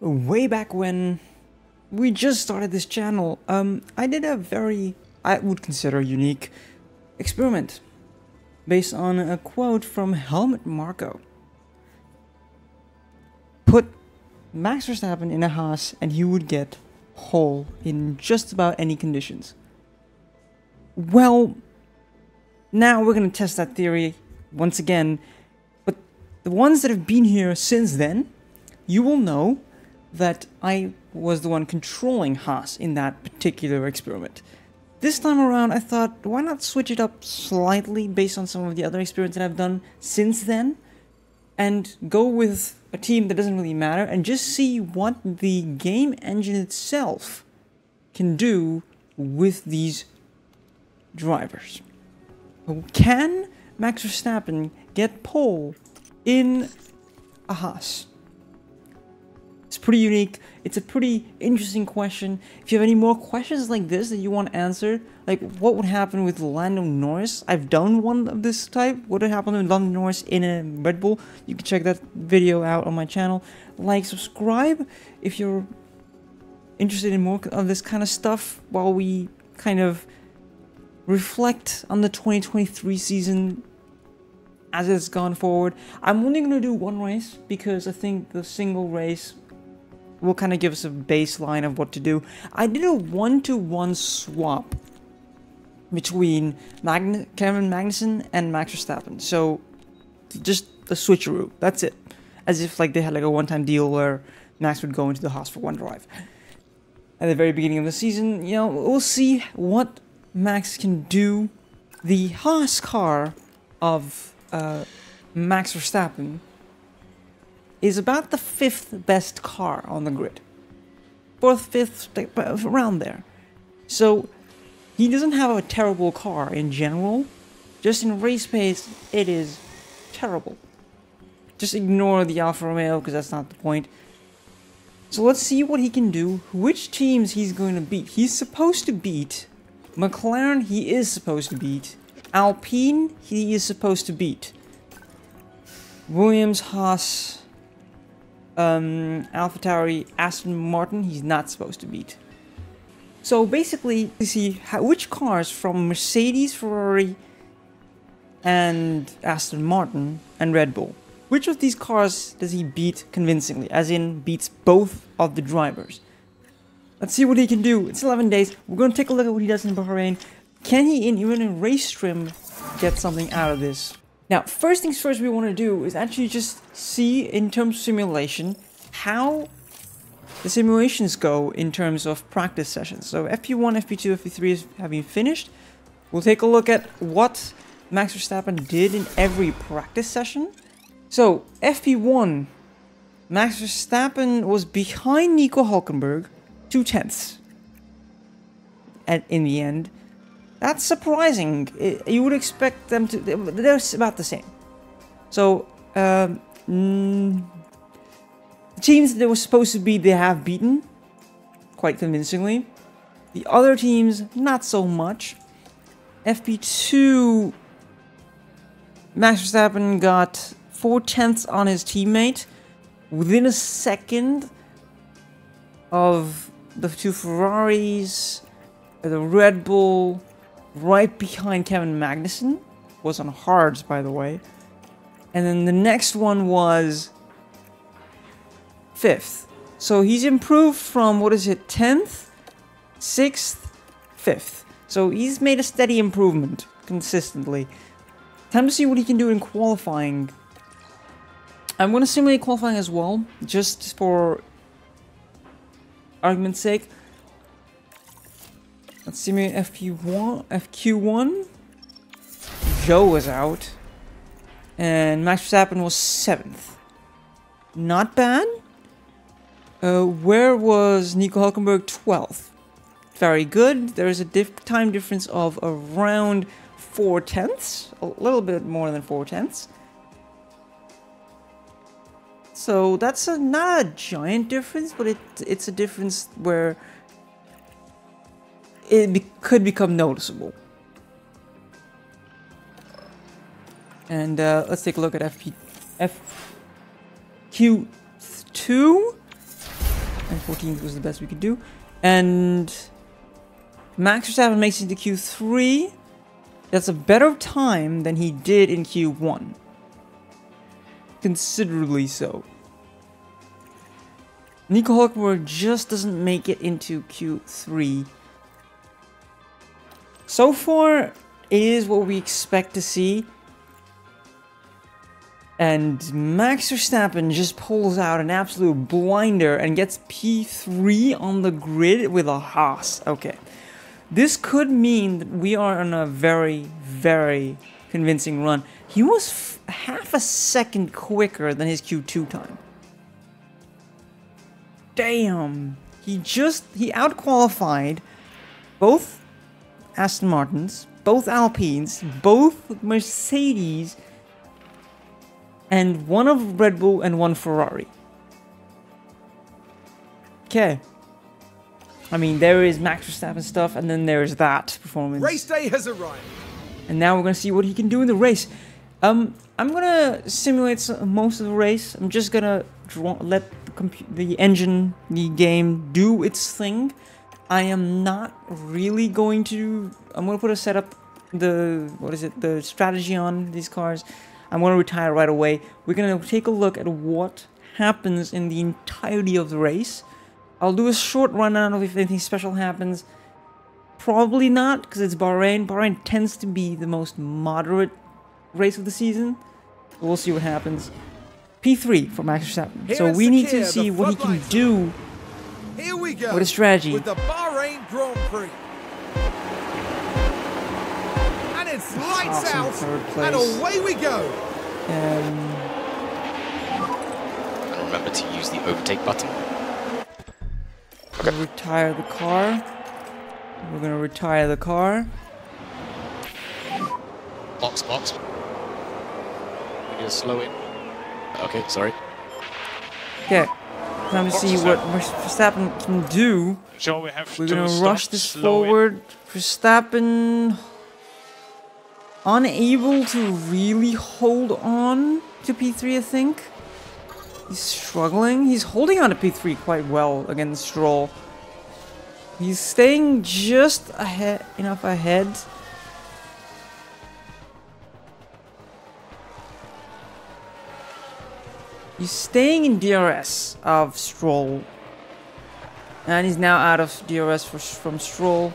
way back when we just started this channel, I did a very, I would consider, unique experiment based on a quote from Helmut Marko. Put Max Verstappen in a HAAS and he would get pole in just about any conditions. Well, now we're going to test that theory once again, but the ones that have been here since then, you will know that I was the one controlling HAAS in that particular experiment. This time around, I thought, why not switch it up slightly based on some of the other experiments that I've done since then, and go with a team that doesn't really matter, and just see what the game engine itself can do with these drivers. Can Max Verstappen get pole in a HAAS? It's pretty unique. It's a pretty interesting question. If you have any more questions like this that you want answered, like what would happen with Lando Norris? I've done one of this type. What would happen with Lando Norris in a Red Bull? You can check that video out on my channel. Like, subscribe if you're interested in more of this kind of stuff while we kind of reflect on the 2023 season as it's gone forward. I'm only going to do one race because I think the single race will kind of give us a baseline of what to do. I did a 1-to-1 swap between Kevin Magnussen and Max Verstappen. So just a switcheroo. That's it. As if like they had like a one-time deal where Max would go into the HAAS for one drive. At the very beginning of the season, you know, we'll see what Max can do. The HAAS car of Max Verstappen is about the 5th best car on the grid. 4th, 5th, around there. So he doesn't have a terrible car in general. Just in race pace, it is terrible. Just ignore the Alfa Romeo because that's not the point. So let's see what he can do, which teams he's going to beat. He's supposed to beat McLaren, he is supposed to beat Alpine, he is supposed to beat Williams, Haas, AlphaTauri, Aston Martin, he's not supposed to beat. So basically, you see which cars from Mercedes, Ferrari, and Aston Martin and Red Bull, which of these cars does he beat convincingly, as in beats both of the drivers? Let's see what he can do. It's 11 days. We're going to take a look at what he does in Bahrain. Can he, even in race trim, get something out of this? Now, first things first we want to do is actually just see, in terms of simulation, how the simulations go in terms of practice sessions. So FP1, FP2, FP3 have been finished. We'll take a look at what Max Verstappen did in every practice session. So, FP1, Max Verstappen was behind Nico Hülkenberg 2/10 in the end. That's surprising. You would expect them to... They're about the same. So, the teams that they were supposed to beat, they have beaten. Quite convincingly. The other teams, not so much. FP2... Max Verstappen got 4/10 on his teammate. Within a second of the two Ferraris, the Red Bull... right behind Kevin Magnussen, was on hards, by the way. And then the next one was 5th. So he's improved from, what is it, 10th, 6th, 5th. So he's made a steady improvement, consistently. Time to see what he can do in qualifying. I'm going to simulate qualifying as well, just for argument's sake. Let's simulate FQ1. Joe was out. And Max Verstappen was 7th. Not bad. Where was Nico Hülkenberg? 12th. Very good. There is a time difference of around 4/10. A little bit more than 4/10. So that's not a giant difference, but it's a difference where it could become noticeable. And let's take a look at FQ2. and 14th was the best we could do. And Max Verstappen makes it to Q3. That's a better time than he did in Q1. Considerably so. Nico Hulkenberg just doesn't make it into Q3. So far, it is what we expect to see. And Max Verstappen just pulls out an absolute blinder and gets P3 on the grid with a HAAS. Okay. This could mean that we are on a very, very convincing run. He was half a second quicker than his Q2 time. Damn. He outqualified both Aston Martins, both Alpines, both Mercedes, and one of Red Bull and one Ferrari. Okay. I mean, there is Max Verstappen stuff, and then there's that performance. Race day has arrived. And now we're going to see what he can do in the race. I'm going to simulate most of the race. I'm just going to let the engine, the game, do its thing. I am not really going to... I'm going to put a setup, the strategy on these cars. I'm going to retire right away. We're going to take a look at what happens in the entirety of the race. I'll do a short rundown of if anything special happens. Probably not, because it's Bahrain. Bahrain tends to be the most moderate race of the season. We'll see what happens. P3 for Max Verstappen. So we need to see what he can do with a strategy. With the Bahrain Grand Prix. And it's lights out, and away we go. And remember to use the overtake button. We're gonna retire the car. We're gonna retire the car. Box. We need to slow it. Okay, sorry. Okay. Time to see what Verstappen can do. So we have We're gonna rush this forward. Verstappen unable to really hold on to P3, I think. He's struggling. He's holding on to P3 quite well against Stroll. He's staying just enough ahead. He's staying in DRS of Stroll. And he's now out of DRS from Stroll.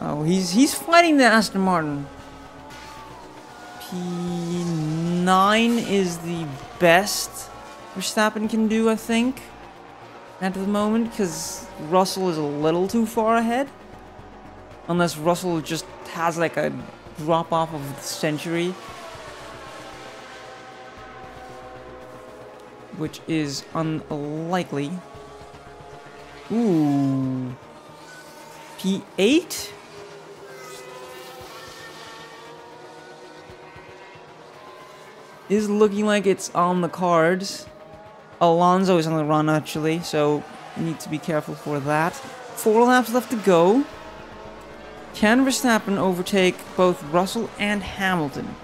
Oh, he's fighting the Aston Martin. P9 is the best Verstappen can do, I think, at the moment, because Russell is a little too far ahead. Unless Russell just has like a drop off of the century, which is unlikely. Ooh. P8? Is looking like it's on the cards. Alonso is on the run, actually, so you need to be careful for that. 4 laps left to go. Can Verstappen overtake both Russell and Hamilton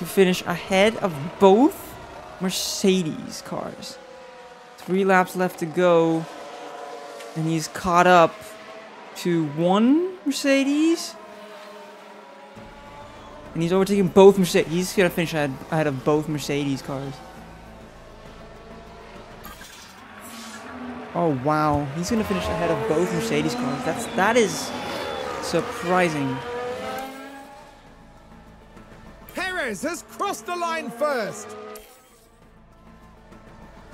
to finish ahead of both Mercedes cars? 3 laps left to go, and he's caught up to 1 Mercedes. And he's overtaking both Mercedes. He's gonna finish ahead of both Mercedes cars. Oh wow, he's gonna finish ahead of both Mercedes cars. That is surprising. Perez has crossed the line first.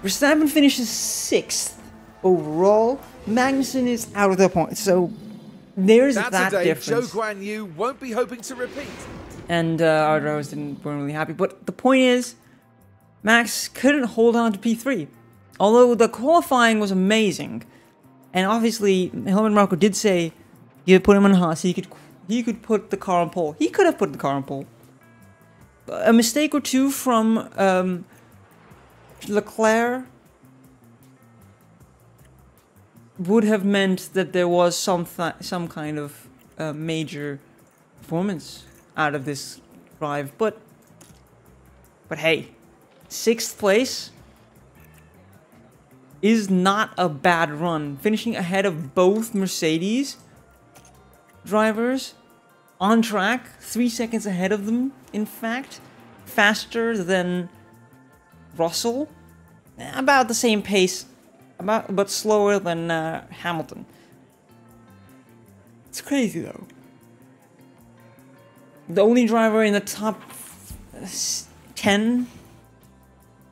Verstappen finishes 6th overall. Magnussen is out of the point, so there's that difference. Zhou Guan Yu won't be hoping to repeat. And our drivers weren't really happy. But the point is, Max couldn't hold on to P3. Although the qualifying was amazing. And obviously, Helmut Marko did say, you put him on HAAS, he could put the car on pole. He could have put the car on pole. A mistake or two from Leclerc would have meant that there was some kind of major performance out of this drive, but hey, 6th place is not a bad run. Finishing ahead of both Mercedes drivers on track, 3 seconds ahead of them, in fact. Faster than Russell. About the same pace, but slower than Hamilton. It's crazy though. The only driver in the top 10,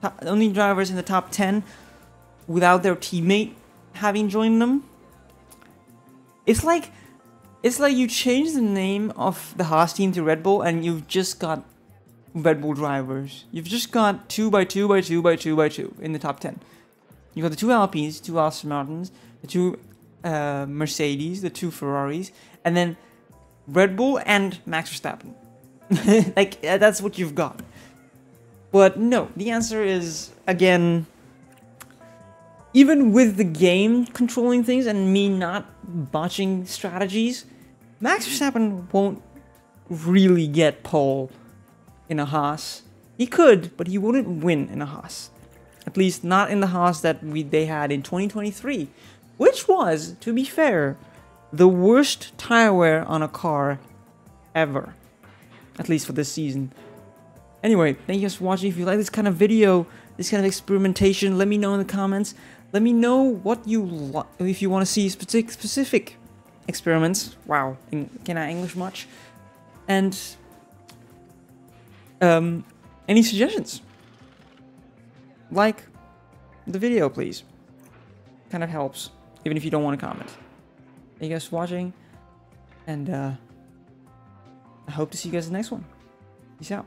the only drivers in the top 10 without their teammate having joined them. It's like you change the name of the Haas team to Red Bull and you've just got Red Bull drivers. You've just got 2x2x2x2x2 in the top 10. You got the 2 Alpines, 2 Aston Martins, the 2 Mercedes, the 2 Ferraris, and then Red Bull and Max Verstappen. Like, that's what you've got. But no, the answer is, again, even with the game controlling things and me not botching strategies, Max Verstappen won't really get pole in a Haas. He could, but he wouldn't win in a Haas. At least not in the Haas that they had in 2023. Which was, to be fair, the worst tire wear on a car ever. At least for this season. Anyway, thank you guys for watching. If you like this kind of video, this kind of experimentation, let me know in the comments. Let me know what you like, if you want to see specific experiments. Wow, can I English much? And any suggestions? Like the video, please. Kind of helps, even if you don't want to comment. Thank you guys for watching, and I hope to see you guys in the next one. Peace out.